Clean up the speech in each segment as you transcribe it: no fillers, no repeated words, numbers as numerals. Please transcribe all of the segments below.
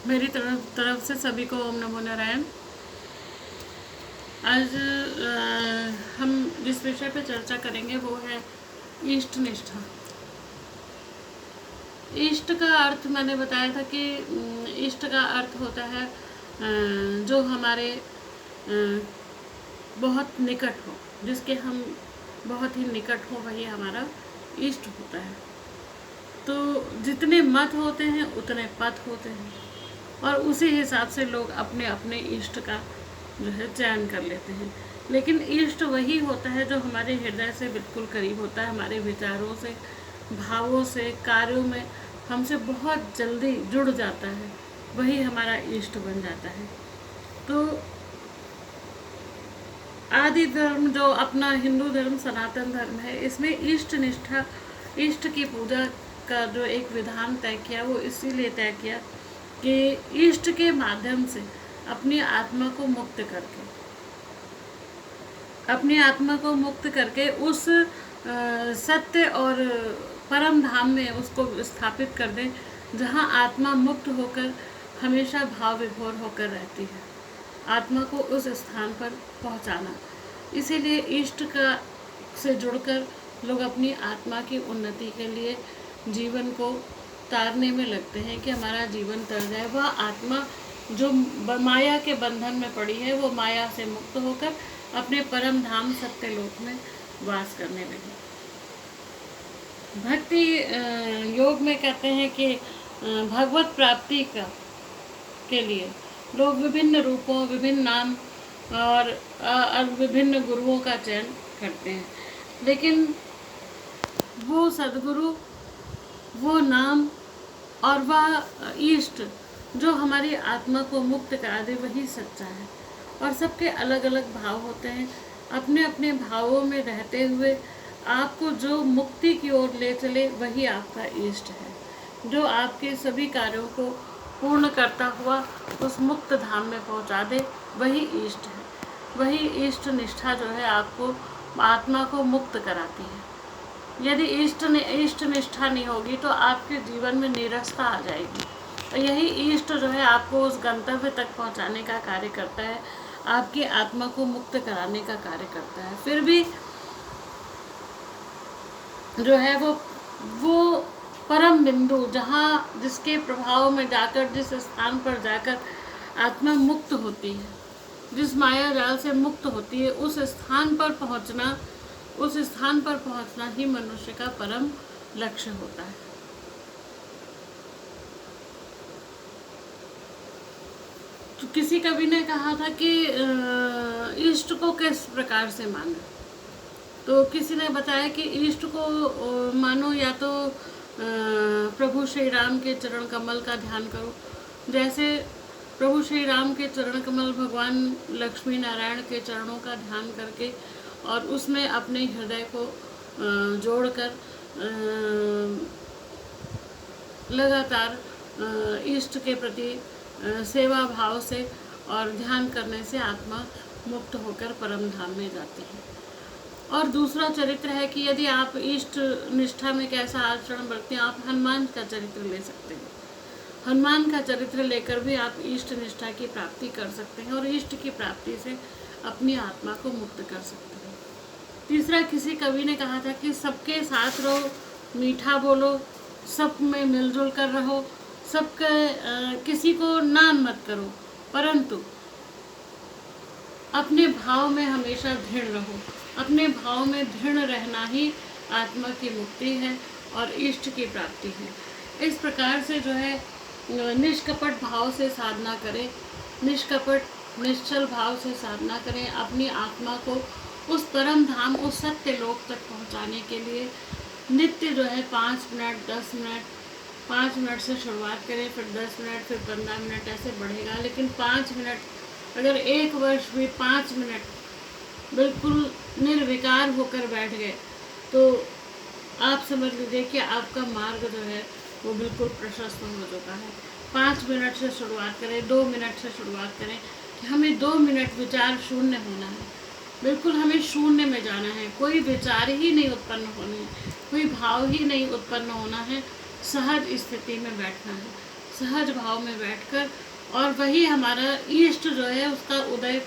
मेरी तरफ से सभी को ओम नमो नारायण। आज हम जिस विषय पर चर्चा करेंगे वो है इष्ट निष्ठा। इष्ट का अर्थ मैंने बताया था कि इष्ट का अर्थ होता है जो हमारे बहुत निकट हो, जिसके हम बहुत ही निकट हो, वही हमारा इष्ट होता है। तो जितने मत होते हैं उतने पथ होते हैं, और उसी हिसाब से लोग अपने अपने इष्ट का जो है चयन कर लेते हैं। लेकिन इष्ट वही होता है जो हमारे हृदय से बिल्कुल करीब होता है, हमारे विचारों से, भावों से, कार्यों में हमसे बहुत जल्दी जुड़ जाता है, वही हमारा इष्ट बन जाता है। तो आदि धर्म जो अपना हिंदू धर्म सनातन धर्म है, इसमें इष्ट निष्ठा, इष्ट की पूजा का जो एक विधान तय किया वो इसीलिए तय किया कि इष्ट के माध्यम से अपनी आत्मा को मुक्त करके, अपनी आत्मा को मुक्त करके उस सत्य और परम धाम में उसको स्थापित कर दें, जहाँ आत्मा मुक्त होकर हमेशा भाव विभोर होकर रहती है। आत्मा को उस स्थान पर पहुँचाना, इसीलिए इष्ट का से जुड़कर लोग अपनी आत्मा की उन्नति के लिए जीवन को तारने में लगते हैं कि हमारा जीवन तर जाए। वह आत्मा जो माया के बंधन में पड़ी है, वो माया से मुक्त होकर अपने परम धाम सत्य लोक में वास करने लगे। भक्ति योग में कहते हैं कि भगवत प्राप्ति के लिए लोग विभिन्न रूपों, विभिन्न नाम और विभिन्न गुरुओं का चयन करते हैं, लेकिन वो सद्गुरु, वो नाम और वह इष्ट जो हमारी आत्मा को मुक्त करा दे, वही सच्चा है। और सबके अलग अलग भाव होते हैं। अपने अपने भावों में रहते हुए आपको जो मुक्ति की ओर ले चले, वही आपका इष्ट है। जो आपके सभी कार्यों को पूर्ण करता हुआ उस मुक्त धाम में पहुंचा दे, वही इष्ट है। वही इष्ट निष्ठा जो है आपको, आत्मा को मुक्त कराती है। यदि इष्ट निष्ठा नहीं होगी तो आपके जीवन में नीरसता आ जाएगी। और यही इष्ट जो है आपको उस गंतव्य तक पहुंचाने का कार्य करता है, आपकी आत्मा को मुक्त कराने का कार्य करता है। फिर भी जो है वो परम बिंदु, जहाँ जिसके प्रभाव में जाकर, जिस स्थान पर जाकर आत्मा मुक्त होती है, जिस माया जाल से मुक्त होती है, उस स्थान पर पहुँचना ही मनुष्य का परम लक्ष्य होता है। तो किसी कवि ने कहा था कि इष्ट को किस प्रकार से माने, तो किसी ने बताया कि इष्ट को मानो या तो प्रभु श्री राम के चरण कमल का ध्यान करो। जैसे प्रभु श्री राम के चरण कमल भगवान लक्ष्मी नारायण के चरणों का ध्यान करके और उसमें अपने हृदय को जोड़कर लगातार इष्ट के प्रति सेवा भाव से और ध्यान करने से आत्मा मुक्त होकर परम धाम में जाती है। और दूसरा चरित्र है कि यदि आप इष्ट निष्ठा में कैसा आचरण बरतते हैं, आप हनुमान का चरित्र ले सकते हैं। हनुमान का चरित्र लेकर भी आप इष्ट निष्ठा की प्राप्ति कर सकते हैं और इष्ट की प्राप्ति से अपनी आत्मा को मुक्त कर सकते हैं। तीसरा, किसी कवि ने कहा था कि सबके साथ रहो, मीठा बोलो, सब में मिलजुल कर रहो, सबके किसी को ना मत करो, परंतु अपने भाव में हमेशा दृढ़ रहो। अपने भाव में दृढ़ रहना ही आत्मा की मुक्ति है और इष्ट की प्राप्ति है। इस प्रकार से जो है निष्कपट भाव से साधना करें, निष्कपट निश्चल भाव से साधना करें। अपनी आत्मा को उस परम धाम, उस सत्य लोक तक पहुंचाने के लिए नित्य जो है 5 मिनट, 10 मिनट, 5 मिनट से शुरुआत करें, फिर 10 मिनट, फिर 15 मिनट, ऐसे बढ़ेगा। लेकिन 5 मिनट, अगर 1 वर्ष भी 5 मिनट बिल्कुल निर्विकार होकर बैठ गए, तो आप समझ लीजिए कि आपका मार्ग जो है वो बिल्कुल प्रशस्त हो चुका है। 5 मिनट से शुरुआत करें, 2 मिनट से शुरुआत करें कि हमें 2 मिनट विचार शून्य होना है। बिल्कुल हमें शून्य में जाना है, कोई विचार ही नहीं उत्पन्न होने हैं, कोई भाव ही नहीं उत्पन्न होना है, सहज स्थिति में बैठना है। सहज भाव में बैठकर, और वही हमारा ईष्ट जो है उसका उदय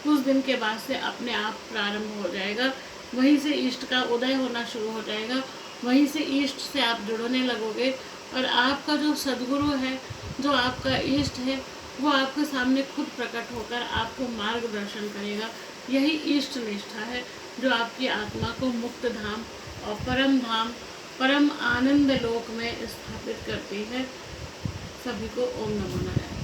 कुछ दिन के बाद से अपने आप प्रारंभ हो जाएगा। वहीं से ईष्ट का उदय होना शुरू हो जाएगा, वहीं से ईष्ट से आप जुड़ने लगोगे, और आपका जो सद्गुरु है, जो आपका ईष्ट है, वो आपके सामने खुद प्रकट होकर आपको मार्गदर्शन करेगा। यही ईष्ट निष्ठा है जो आपकी आत्मा को मुक्त धाम और परम धाम, परम आनंद लोक में स्थापित करती है। सभी को ओम नमो नारायण।